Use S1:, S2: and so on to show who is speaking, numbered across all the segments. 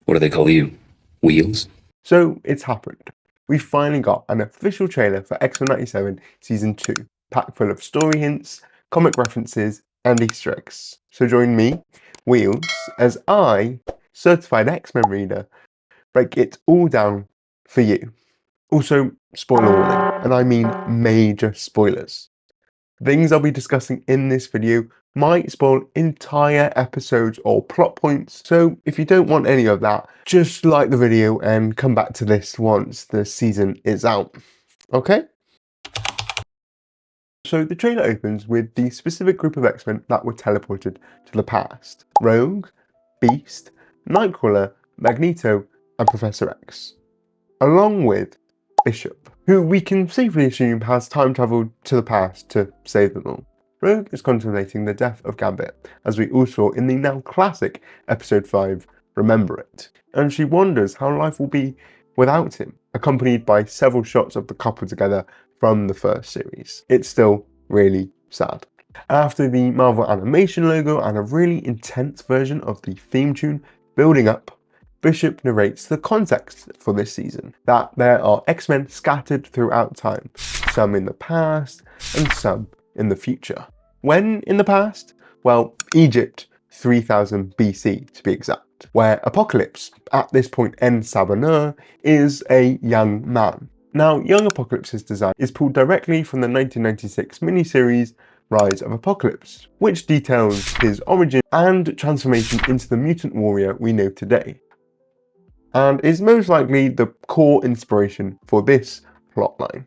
S1: What do they call you? Wheels?
S2: So it's happened. We finally got an official trailer for X-Men 97 Season 2, packed full of story hints, comic references, and Easter eggs. So join me, Wheels, as I, certified X-Men reader, break it all down for you. Also, spoiler warning, and I mean major spoilers. Things I'll be discussing in this video might spoil entire episodes or plot points, so if you don't want any of that, just like the video and come back to this once the season is out, okay? So the trailer opens with the specific group of X-Men that were teleported to the past: Rogue, Beast, Nightcrawler, Magneto, and Professor X, along with Bishop, who we can safely assume has time travelled to the past to save them all. Rogue is contemplating the death of Gambit, as we all saw in the now classic episode 5, Remember It, and she wonders how life will be without him, accompanied by several shots of the couple together from the first series. It's still really sad. After the Marvel animation logo and a really intense version of the theme tune building up, Bishop narrates the context for this season, that there are X-Men scattered throughout time, some in the past and some in the future. When in the past? Well, Egypt 3000 BC to be exact, where Apocalypse, at this point en Sabanur, is a young man. Now, young Apocalypse's design is pulled directly from the 1996 miniseries Rise of Apocalypse, which details his origin and transformation into the mutant warrior we know today, and is most likely the core inspiration for this plotline.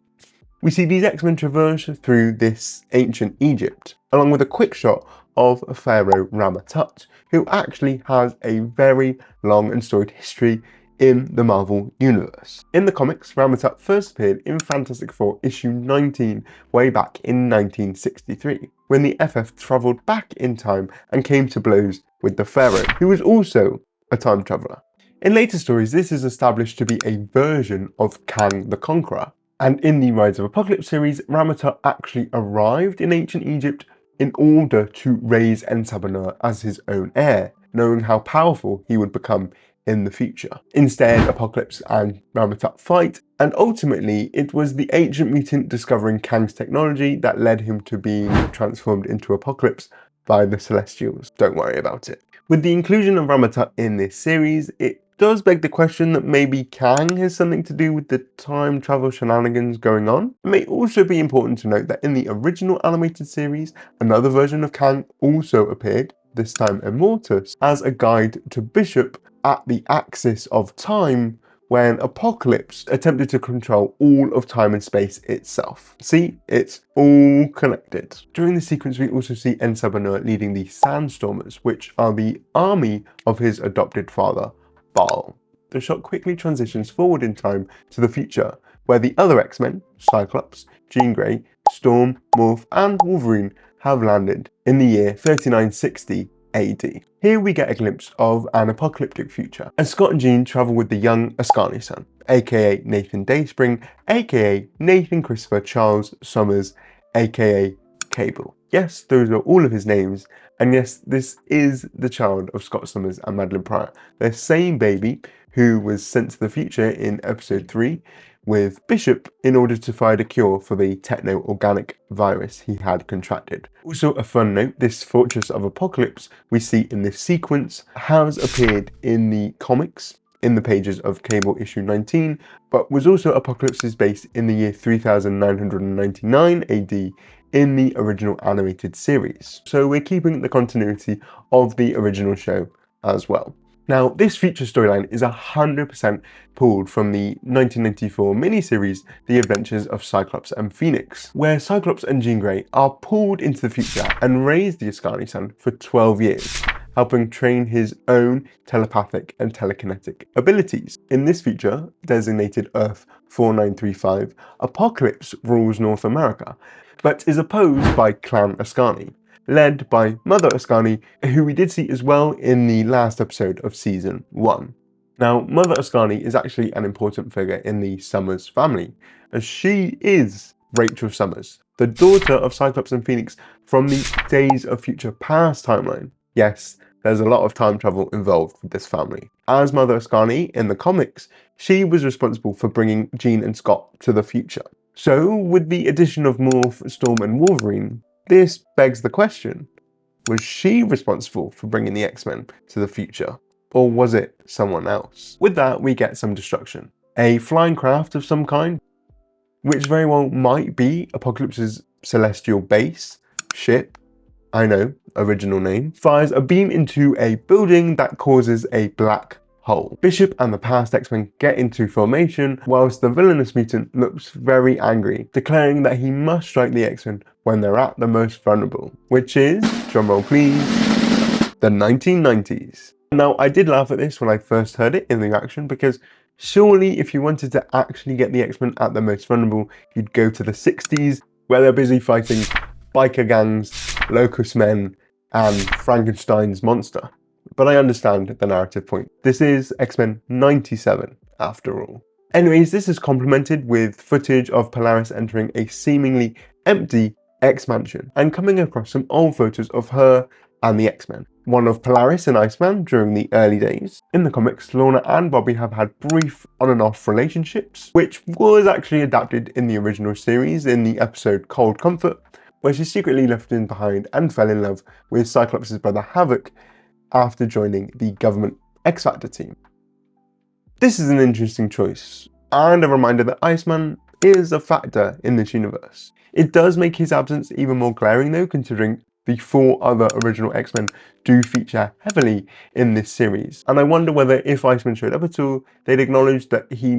S2: We see these X-Men traverse through this ancient Egypt, along with a quick shot of Pharaoh Rama-Tut, who actually has a very long and storied history in the Marvel Universe. In the comics, Rama-Tut first appeared in Fantastic Four issue 19 way back in 1963, when the FF travelled back in time and came to blows with the Pharaoh, who was also a time traveller. In later stories, this is established to be a version of Kang the Conqueror, and in the Rise of Apocalypse series, Rama-Tut actually arrived in ancient Egypt in order to raise En-Sabanur as his own heir, knowing how powerful he would become in the future. Instead, Apocalypse and Rama-Tut fight, and ultimately it was the ancient mutant discovering Kang's technology that led him to being transformed into Apocalypse by the Celestials. Don't worry about it. With the inclusion of Rama-Tut in this series, it does beg the question that maybe Kang has something to do with the time travel shenanigans going on. It may also be important to note that in the original animated series, another version of Kang also appeared, this time Immortus, as a guide to Bishop at the axis of time when Apocalypse attempted to control all of time and space itself. See, it's all connected. During the sequence, we also see En-Sabanur leading the Sandstormers, which are the army of his adopted father, Baal. The shot quickly transitions forward in time to the future, where the other X-Men, Cyclops, Jean Grey, Storm, Morph, and Wolverine have landed in the year 3960 AD. Here we get a glimpse of an apocalyptic future, as Scott and Jean travel with the young Ascani-san, aka Nathan Dayspring, aka Nathan Christopher Charles Summers, aka Cable. Yes, those are all of his names, and yes, this is the child of Scott Summers and Madeline Pryor, their same baby who was sent to the future in episode 3 with Bishop in order to find a cure for the techno-organic virus he had contracted. Also a fun note, this Fortress of Apocalypse we see in this sequence has appeared in the comics in the pages of Cable issue 19, but was also Apocalypse's base in the year 3999 AD in the original animated series. So we're keeping the continuity of the original show as well. Now, this future storyline is 100% pulled from the 1994 miniseries The Adventures of Cyclops and Phoenix, where Cyclops and Jean Grey are pulled into the future and raise the Ascani-san for 12 years, helping train his own telepathic and telekinetic abilities. In this future, designated Earth 4935, Apocalypse rules North America, but is opposed by Clan Ascani, led by Mother Ascani, who we did see as well in the last episode of Season 1. Now, Mother Ascani is actually an important figure in the Summers family, as she is Rachel Summers, the daughter of Cyclops and Phoenix from the Days of Future Past timeline. Yes, there's a lot of time travel involved with this family. As Mother Ascani in the comics, she was responsible for bringing Jean and Scott to the future. So with the addition of Morph, Storm and Wolverine, this begs the question, was she responsible for bringing the X-Men to the future? Or was it someone else? With that, we get some destruction. A flying craft of some kind, which very well might be Apocalypse's celestial base, ship, I know, original name, fires a beam into a building that causes a black hole. Bishop and the past X-Men get into formation, whilst the villainous mutant looks very angry, declaring that he must strike the X-Men when they're at the most vulnerable, which is, drumroll please, the 1990s. Now, I did laugh at this when I first heard it in the reaction, because surely if you wanted to actually get the X-Men at the most vulnerable, you'd go to the 60s, where they're busy fighting biker gangs, locust men, and Frankenstein's monster. But I understand the narrative point. This is X-Men 97, after all. Anyways, this is complemented with footage of Polaris entering a seemingly empty X-Mansion and coming across some old photos of her and the X-Men. One of Polaris and Iceman during the early days. In the comics, Lorna and Bobby have had brief on and off relationships, which was actually adapted in the original series in the episode Cold Comfort, where she secretly left him behind and fell in love with Cyclops' brother Havoc after joining the government X-Factor team. This is an interesting choice, and a reminder that Iceman is a factor in this universe. It does make his absence even more glaring though, considering the 4 other original X-Men do feature heavily in this series. And I wonder whether if Iceman showed up at all, they'd acknowledge that he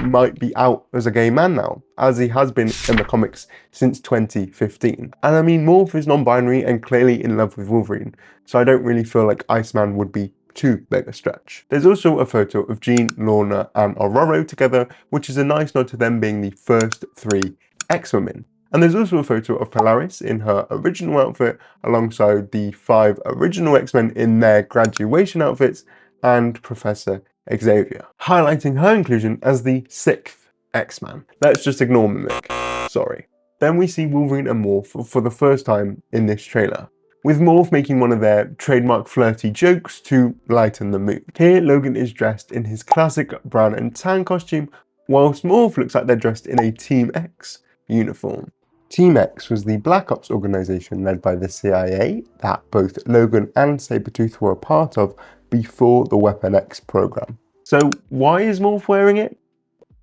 S2: might be out as a gay man now, as he has been in the comics since 2015. And I mean, Morph is non-binary and clearly in love with Wolverine, so I don't really feel like Iceman would be too big a stretch. There's also a photo of Jean, Lorna and Aurora together, which is a nice nod to them being the first 3 X-Women. And there's also a photo of Polaris in her original outfit alongside the 5 original X-Men in their graduation outfits and Professor Xavier, highlighting her inclusion as the 6th X-Man. Let's just ignore Mimic, sorry. Then we see Wolverine and Morph for the first time in this trailer, with Morph making one of their trademark flirty jokes to lighten the mood. Here, Logan is dressed in his classic brown and tan costume, whilst Morph looks like they're dressed in a Team X uniform. Team X was the Black Ops organization led by the CIA that both Logan and Sabretooth were a part of before the Weapon X program. So why is Morph wearing it?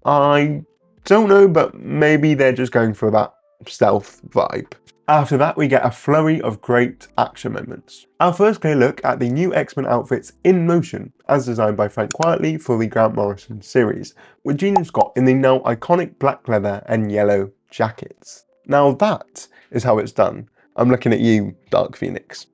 S2: I don't know, but maybe they're just going for that stealth vibe. After that, we get a flurry of great action moments. Our first clear look at the new X-Men outfits in motion, as designed by Frank Quitely for the Grant Morrison series, with Jean and Scott in the now iconic black leather and yellow jackets. Now that is how it's done. I'm looking at you, Dark Phoenix.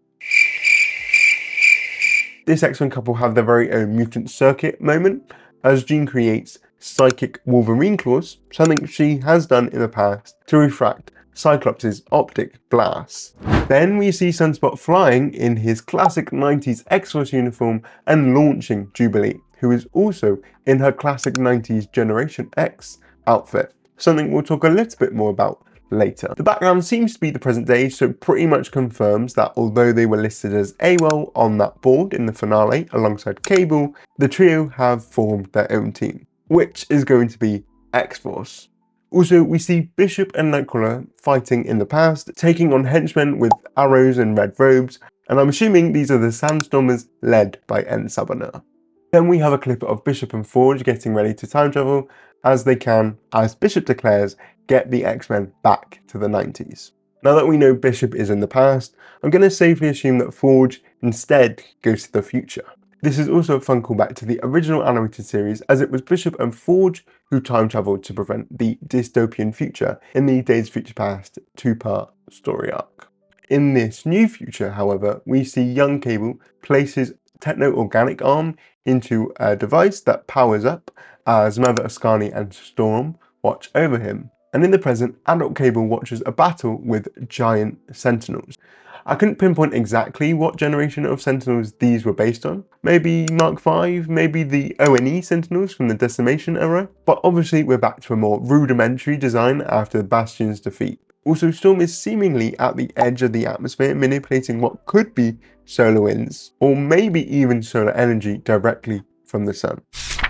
S2: This X-Men couple have their very own mutant circuit moment, as Jean creates psychic Wolverine claws, something she has done in the past to refract Cyclops' optic blasts. Then we see Sunspot flying in his classic 90s X-Force uniform and launching Jubilee, who is also in her classic 90s Generation X outfit, something we'll talk a little bit more about later. The background seems to be the present day, so pretty much confirms that although they were listed as AWOL on that board in the finale alongside Cable, the trio have formed their own team, which is going to be X-Force. Also, we see Bishop and Nightcrawler fighting in the past, taking on henchmen with arrows and red robes, and I'm assuming these are the Sandstormers led by N. Summoner. Then we have a clip of Bishop and Forge getting ready to time travel, as they can, as Bishop declares, get the X-Men back to the 90s. Now that we know Bishop is in the past, I'm going to safely assume that Forge instead goes to the future. This is also a fun callback to the original animated series, as it was Bishop and Forge who time travelled to prevent the dystopian future in the Days of Future Past 2-part story arc. In this new future, however, we see young Cable place his techno-organic arm into a device that powers up as Mother Ascani and Storm watch over him. And in the present, adult Cable watches a battle with giant Sentinels. I couldn't pinpoint exactly what generation of Sentinels these were based on. Maybe Mark V, maybe the ONE Sentinels from the Decimation era. But obviously we're back to a more rudimentary design after Bastion's defeat. Also, Storm is seemingly at the edge of the atmosphere, manipulating what could be solar winds, or maybe even solar energy directly from the sun.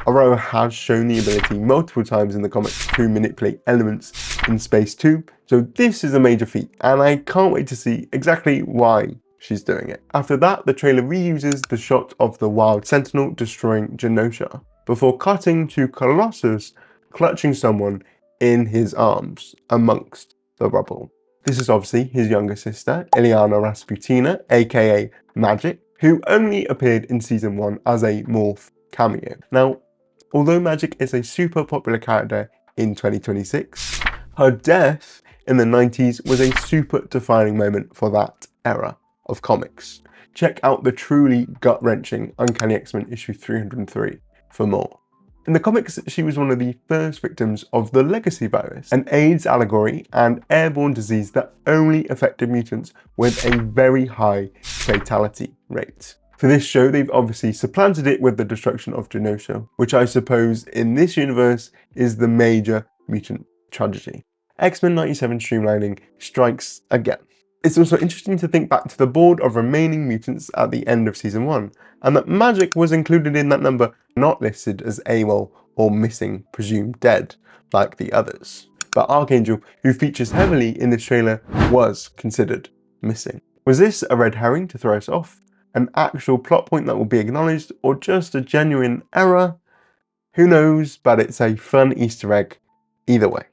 S2: Arrow has shown the ability multiple times in the comics to manipulate elements in space too, so this is a major feat, and I can't wait to see exactly why she's doing it. After that, the trailer reuses the shot of the Wild Sentinel destroying Genosha, before cutting to Colossus clutching someone in his arms amongst the rubble. This is obviously his younger sister, Ileana Rasputina, aka Magic, who only appeared in season 1 as a morph cameo. Now, although Magic is a super popular character in 2026, her death in the 90s was a super defining moment for that era of comics. Check out the truly gut-wrenching Uncanny X-Men issue 303 for more. In the comics, she was one of the first victims of the Legacy virus, an AIDS allegory and airborne disease that only affected mutants with a very high fatality rate. For this show, they've obviously supplanted it with the destruction of Genosha, which I suppose in this universe is the major mutant tragedy. X-Men 97 streamlining strikes again. It's also interesting to think back to the board of remaining mutants at the end of season 1, and that Magic was included in that number, not listed as AWOL or missing, presumed dead, like the others. But Archangel, who features heavily in this trailer, was considered missing. Was this a red herring to throw us off? An actual plot point that will be acknowledged, or just a genuine error? Who knows, but it's a fun Easter egg either way.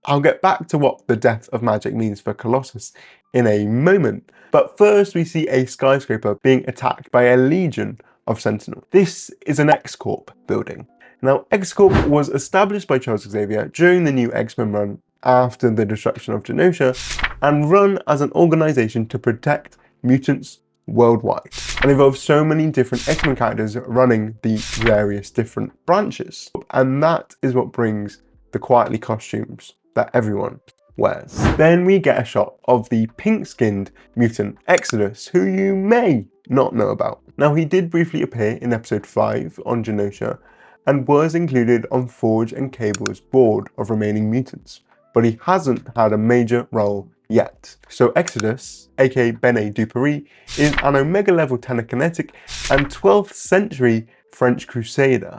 S2: I'll get back to what the death of Magic means for Colossus in a moment, but first we see a skyscraper being attacked by a legion of Sentinels. This is an X-Corp building. Now, X-Corp was established by Charles Xavier during the new X-Men run after the destruction of Genosha, and run as an organization to protect mutants worldwide, and involves so many different X-Men characters running the various different branches, and that is what brings the quietly costumes that everyone wears. Then we get a shot of the pink-skinned mutant Exodus, who you may not know about. Now, he did briefly appear in episode 5 on Genosha and was included on Forge and Cable's board of remaining mutants, but he hasn't had a major role yet. So Exodus, aka Bene Dupery, is an Omega level telekinetic and 12th century French crusader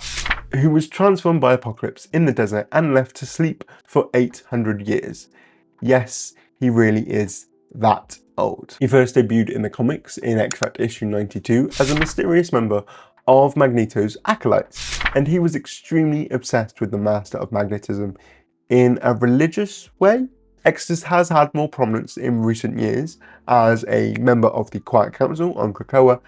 S2: who was transformed by Apocalypse in the desert and left to sleep for 800 years. Yes, he really is that old. He first debuted in the comics in X-Factor issue 92 as a mysterious member of Magneto's acolytes, and he was extremely obsessed with the Master of Magnetism in a religious way. Exodus has had more prominence in recent years as a member of the Quiet Council on Krakoa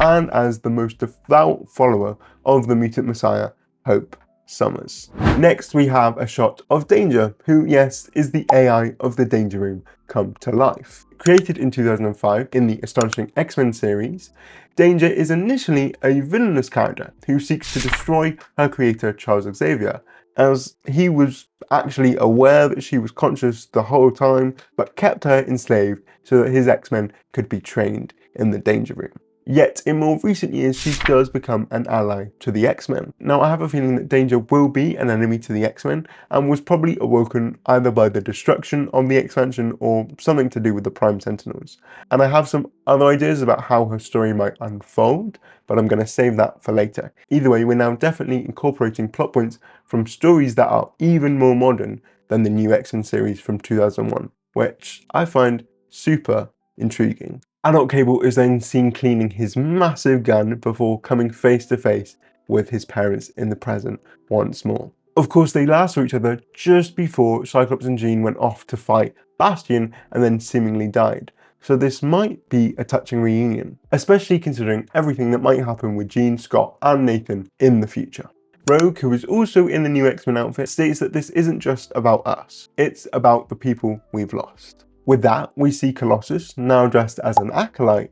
S2: and as the most devout follower of the mutant messiah, Hope Summers. Next, we have a shot of Danger, who, yes, is the AI of the Danger Room come to life. Created in 2005 in the Astonishing X-Men series, Danger is initially a villainous character who seeks to destroy her creator Charles Xavier, as he was actually aware that she was conscious the whole time, but kept her enslaved so that his X-Men could be trained in the Danger Room. Yet, in more recent years, she does become an ally to the X-Men. Now, I have a feeling that Danger will be an enemy to the X-Men, and was probably awoken either by the destruction of the expansion or something to do with the Prime Sentinels. And I have some other ideas about how her story might unfold, but I'm going to save that for later. Either way, we're now definitely incorporating plot points from stories that are even more modern than the new X-Men series from 2001, which I find super intriguing. Adult Cable is then seen cleaning his massive gun before coming face to face with his parents in the present once more. Of course, they last saw each other just before Cyclops and Jean went off to fight Bastion and then seemingly died. So this might be a touching reunion, especially considering everything that might happen with Jean, Scott and Nathan in the future. Rogue, who is also in the new X-Men outfit, states that this isn't just about us, it's about the people we've lost. With that, we see Colossus, now dressed as an acolyte,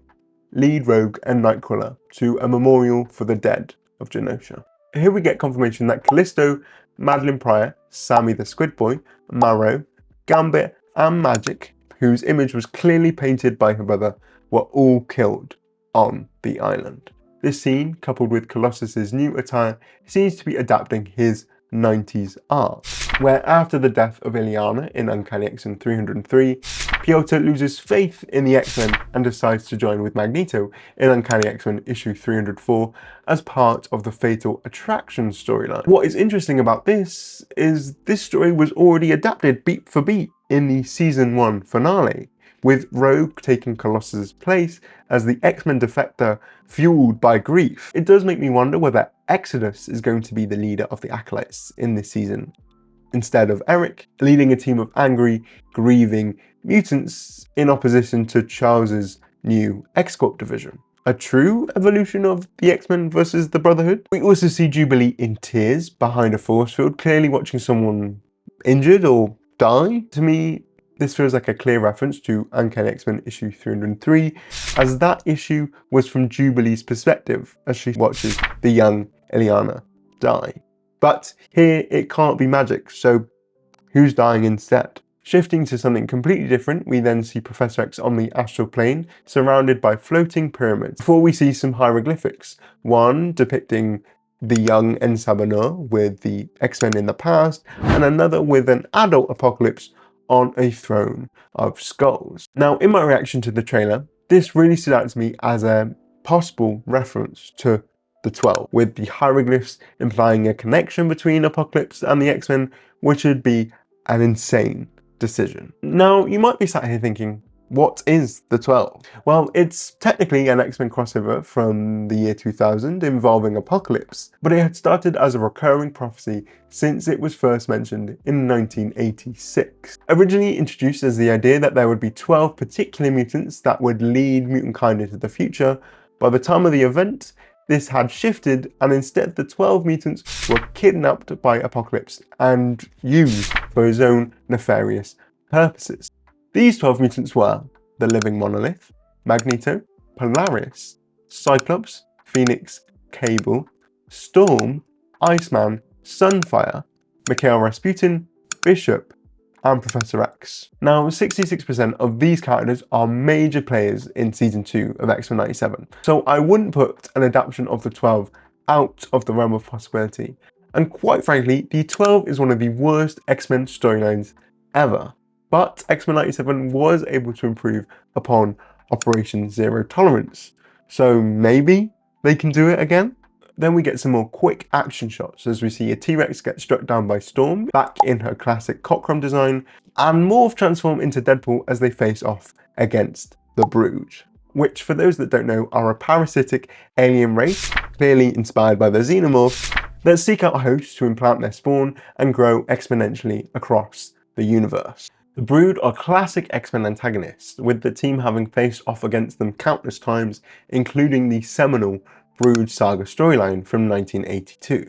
S2: lead Rogue and Nightcrawler to a memorial for the dead of Genosha. Here we get confirmation that Callisto, Madeline Pryor, Sammy the Squid Boy, Marrow, Gambit and Magic, whose image was clearly painted by her brother, were all killed on the island. This scene, coupled with Colossus's new attire, seems to be adapting his 90s art. where after the death of Illyana in Uncanny X-Men 303, Piotr loses faith in the X-Men and decides to join with Magneto in Uncanny X-Men issue 304 as part of the Fatal Attraction storyline. What is interesting about this is this story was already adapted beat for beat in the season 1 finale, with Rogue taking Colossus' place as the X-Men defector fueled by grief. It does make me wonder whether Exodus is going to be the leader of the Acolytes in this season, instead of Eric, leading a team of angry, grieving mutants in opposition to Charles's new X-Corp division. A true evolution of the X-Men versus the Brotherhood. We also see Jubilee in tears behind a force field, clearly watching someone injured or die. To me, this feels like a clear reference to Uncanny X-Men issue 303, as that issue was from Jubilee's perspective as she watches the young Illyana die. But here it can't be magic, so who's dying instead? Shifting to something completely different, we then see Professor X on the astral plane, surrounded by floating pyramids, before we see some hieroglyphics, one depicting the young Ensabanur with the X-Men in the past, and another with an adult Apocalypse on a throne of skulls. Now, in my reaction to the trailer, this really stood out to me as a possible reference to the 12, with the hieroglyphs implying a connection between Apocalypse and the X-Men, which would be an insane decision. Now, you might be sat here thinking, what is the 12? Well, it's technically an X-Men crossover from the year 2000 involving Apocalypse, but it had started as a recurring prophecy since it was first mentioned in 1986. Originally introduced as the idea that there would be 12 particular mutants that would lead mutant-kind into the future, by the time of the event, this had shifted, and instead the 12 mutants were kidnapped by Apocalypse and used for his own nefarious purposes. These 12 mutants were the Living Monolith, Magneto, Polaris, Cyclops, Phoenix, Cable, Storm, Iceman, Sunfire, Mikhail Rasputin, Bishop, and Professor X. Now, 66% of these characters are major players in Season 2 of X-Men 97, so I wouldn't put an adaptation of the 12 out of the realm of possibility. And quite frankly, the 12 is one of the worst X-Men storylines ever. But X-Men 97 was able to improve upon Operation Zero Tolerance, so maybe they can do it again? Then we get some more quick action shots as we see a T-Rex get struck down by Storm, back in her classic Cockrum design, and Morph transform into Deadpool as they face off against the Brood, which, for those that don't know, are a parasitic alien race, clearly inspired by the Xenomorphs, that seek out hosts to implant their spawn and grow exponentially across the universe. The Brood are classic X-Men antagonists, with the team having faced off against them countless times, including the seminal Brood Saga storyline from 1982.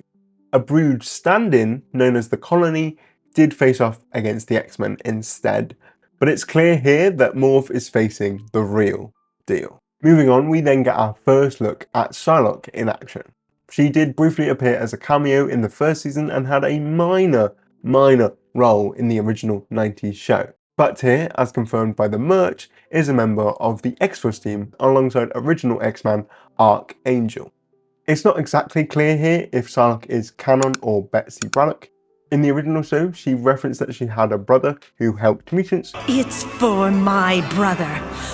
S2: A Brood stand-in, known as the Colony, did face off against the X-Men instead, but it's clear here that Morph is facing the real deal. Moving on, we then get our first look at Psylocke in action. She did briefly appear as a cameo in the first season and had a minor role in the original 90s show. But here, as confirmed by the merch, is a member of the X-Force team alongside original X-Man Archangel. It's not exactly clear here if Psylocke is canon or Betsy Braddock. In the original show, she referenced that she had a brother who helped mutants.
S3: It's for my brother,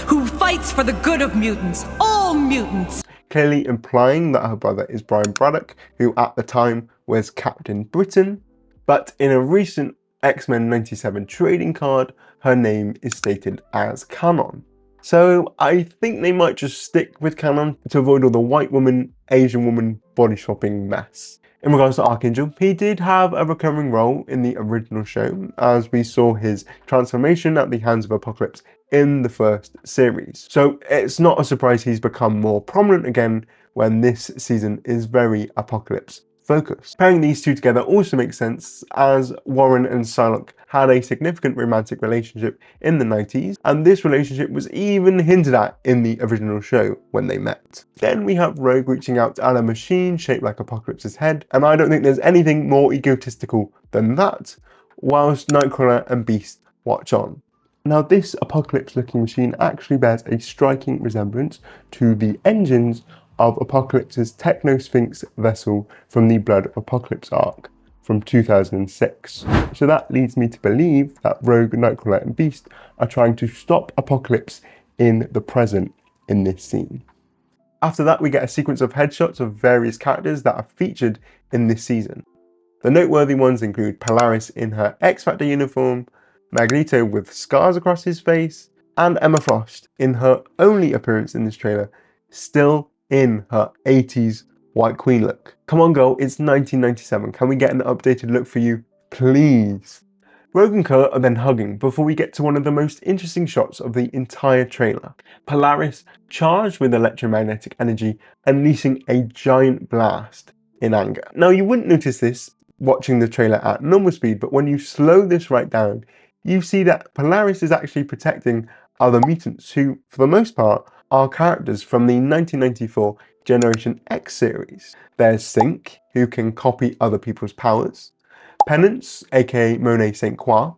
S3: who fights for the good of mutants, all mutants.
S2: Clearly implying that her brother is Brian Braddock, who at the time was Captain Britain. But in a recent X-Men 97 trading card, her name is stated as canon. So I think they might just stick with canon to avoid all the white woman, Asian woman body swapping mess. In regards to Archangel, he did have a recurring role in the original show, as we saw his transformation at the hands of Apocalypse in the first series. So it's not a surprise he's become more prominent again when this season is very Apocalypse focused. Pairing these two together also makes sense, as Warren and Psylocke had a significant romantic relationship in the 90s, and this relationship was even hinted at in the original show when they met. Then we have Rogue reaching out at a machine shaped like Apocalypse's head, and I don't think there's anything more egotistical than that, whilst Nightcrawler and Beast watch on. Now, this Apocalypse-looking machine actually bears a striking resemblance to the engines of Apocalypse's Techno-Sphinx vessel from the Blood of Apocalypse arc, from 2006. So that leads me to believe that Rogue, Nightcrawler and Beast are trying to stop Apocalypse in the present in this scene. After that, we get a sequence of headshots of various characters that are featured in this season. The noteworthy ones include Polaris in her X-Factor uniform, Magneto with scars across his face, and Emma Frost in her only appearance in this trailer, still in her 80s White Queen look. Come on girl, it's 1997, can we get an updated look for you, please? Rogue and Kurt are then hugging before we get to one of the most interesting shots of the entire trailer. Polaris charged with electromagnetic energy, unleashing a giant blast in anger. Now you wouldn't notice this watching the trailer at normal speed, but when you slow this right down, you see that Polaris is actually protecting other mutants who, for the most part, are characters from the 1994 Generation X series. There's Sync, who can copy other people's powers, Penance, aka Monet St. Croix,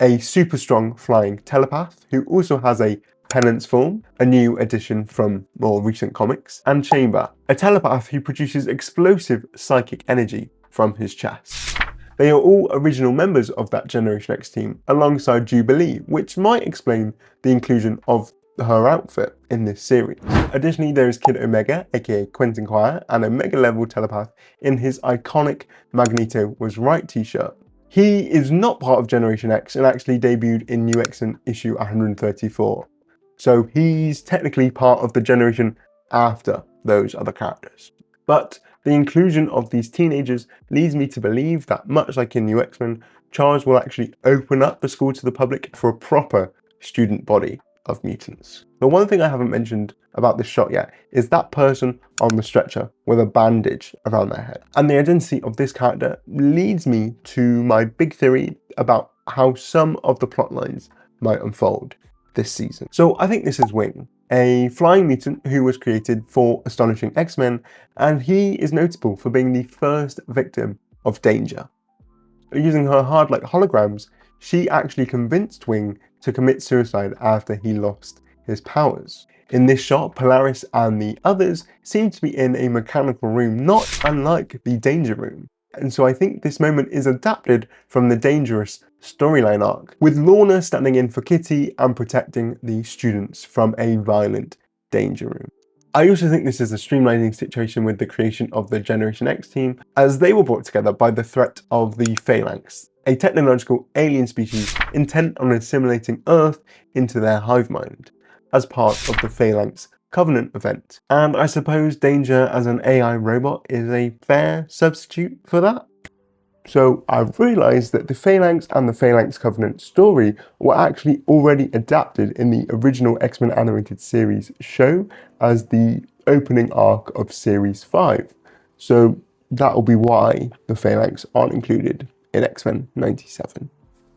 S2: a super strong flying telepath who also has a Penance form, a new addition from more recent comics, and Chamber, a telepath who produces explosive psychic energy from his chest. They are all original members of that Generation X team alongside Jubilee, which might explain the inclusion of her outfit in this series. Additionally, there is Kid Omega, aka Quentin Quire, and a mega level telepath in his iconic Magneto Was Right t-shirt. He is not part of Generation X and actually debuted in New X-Men issue 134. So he's technically part of the generation after those other characters. But the inclusion of these teenagers leads me to believe that, much like in New X-Men, Charles will actually open up the school to the public for a proper student body of mutants. The one thing I haven't mentioned about this shot yet is that person on the stretcher with a bandage around their head. And the identity of this character leads me to my big theory about how some of the plot lines might unfold this season. So I think this is Wing, a flying mutant who was created for Astonishing X-Men, and he is notable for being the first victim of danger. Using her hard-like holograms, she actually convinced Wing to commit suicide after he lost his powers. In this shot, Polaris and the others seem to be in a mechanical room, not unlike the Danger Room. And so I think this moment is adapted from the Dangerous storyline arc, with Lorna standing in for Kitty and protecting the students from a violent Danger Room. I also think this is a streamlining situation with the creation of the Generation X team, as they were brought together by the threat of the Phalanx, a technological alien species intent on assimilating Earth into their hive mind, as part of the Phalanx Covenant event. And I suppose Danger as an AI robot is a fair substitute for that. So I've realised that the Phalanx and the Phalanx Covenant story were actually already adapted in the original X-Men animated series show as the opening arc of series 5. So that'll be why the Phalanx aren't included in X-Men 97.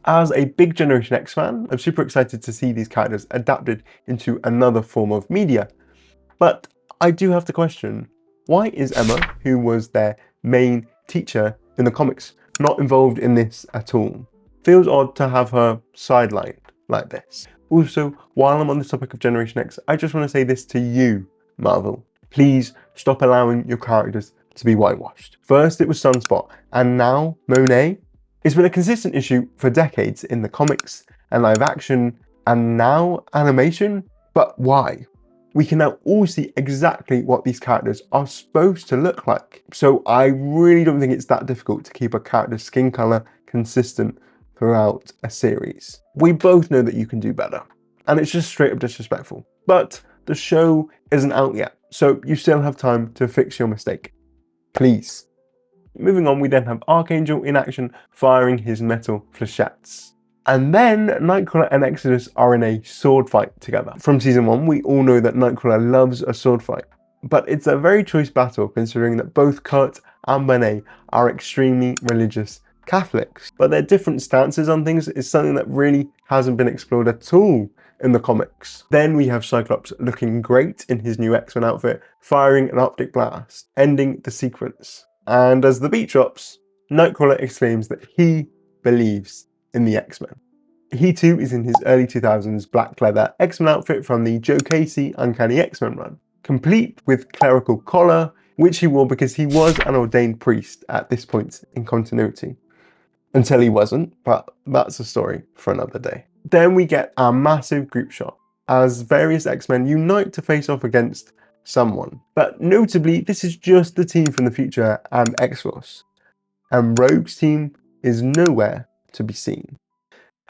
S2: As a big Generation X fan, I'm super excited to see these characters adapted into another form of media. But I do have to question, why is Emma, who was their main teacher in the comics, not involved in this at all? Feels odd to have her sidelined like this. Also, while I'm on the topic of Generation X, I just want to say this to you, Marvel. Please stop allowing your characters to be whitewashed. First it was Sunspot, and now Monet. It's been a consistent issue for decades in the comics and live action, and now animation. But why? We can now all see exactly what these characters are supposed to look like. So I really don't think it's that difficult to keep a character's skin color consistent throughout a series. We both know that you can do better, and it's just straight up disrespectful. But the show isn't out yet, so you still have time to fix your mistake. Please. Moving on, we then have Archangel in action, firing his metal flechettes. And then Nightcrawler and Exodus are in a sword fight together. From season 1, we all know that Nightcrawler loves a sword fight, but it's a very choice battle considering that both Kurt and Monet are extremely religious Catholics. But their different stances on things is something that really hasn't been explored at all in the comics. Then we have Cyclops looking great in his new X-Men outfit, firing an optic blast, ending the sequence. And as the beat drops, Nightcrawler exclaims that he believes in the X-Men. He too is in his early 2000s black leather X-Men outfit from the Joe Casey Uncanny X-Men run, complete with clerical collar, which he wore because he was an ordained priest at this point in continuity. Until he wasn't, but that's a story for another day. Then we get our massive group shot as various X-Men unite to face off against someone. But notably, this is just the team from the future and X-Force, and Rogue's team is nowhere to be seen.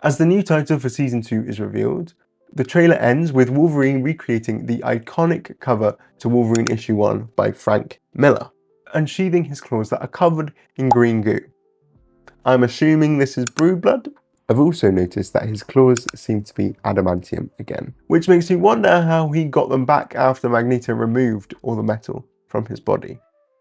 S2: As the new title for Season 2 is revealed, the trailer ends with Wolverine recreating the iconic cover to Wolverine issue 1 by Frank Miller, unsheathing his claws that are covered in green goo. I'm assuming this is Brood blood. I've also noticed that his claws seem to be adamantium again, which makes me wonder how he got them back after Magneto removed all the metal from his body.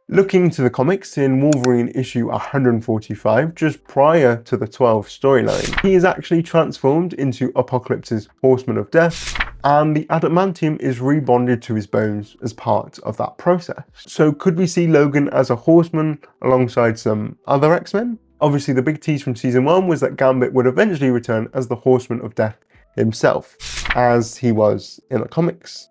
S2: Looking to the comics, in Wolverine issue 145, just prior to the 12 storyline, he is actually transformed into Apocalypse's Horsemen of Death, and the adamantium is rebonded to his bones as part of that process. So could we see Logan as a Horseman alongside some other X-Men? Obviously, the big tease from Season 1 was that Gambit would eventually return as the Horseman of Death himself, as he was in the comics.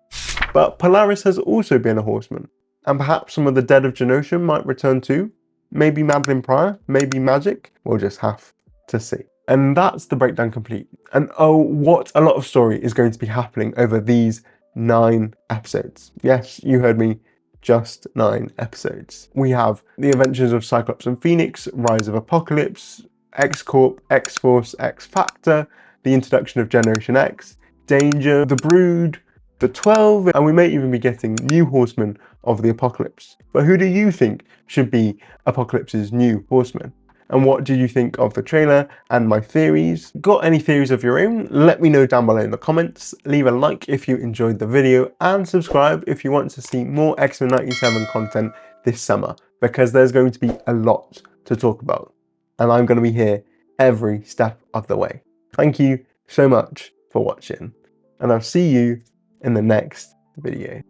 S2: But Polaris has also been a Horseman, and perhaps some of the dead of Genosha might return too. Maybe Madeline Pryor, maybe Magic. We'll just have to see. And that's the breakdown complete. And oh, what a lot of story is going to be happening over these 9 episodes. Yes, you heard me. Just 9 episodes. We have the adventures of Cyclops and Phoenix, Rise of Apocalypse, X-Corp, X-Force, X-Factor, the introduction of Generation X, Danger, the Brood, the 12, and we may even be getting new Horsemen of the Apocalypse. But who do you think should be Apocalypse's new Horsemen? And what did you think of the trailer and my theories? Got any theories of your own? Let me know down below in the comments. Leave a like if you enjoyed the video and subscribe if you want to see more X-Men 97 content this summer, because there's going to be a lot to talk about. And I'm going to be here every step of the way. Thank you so much for watching, and I'll see you in the next video.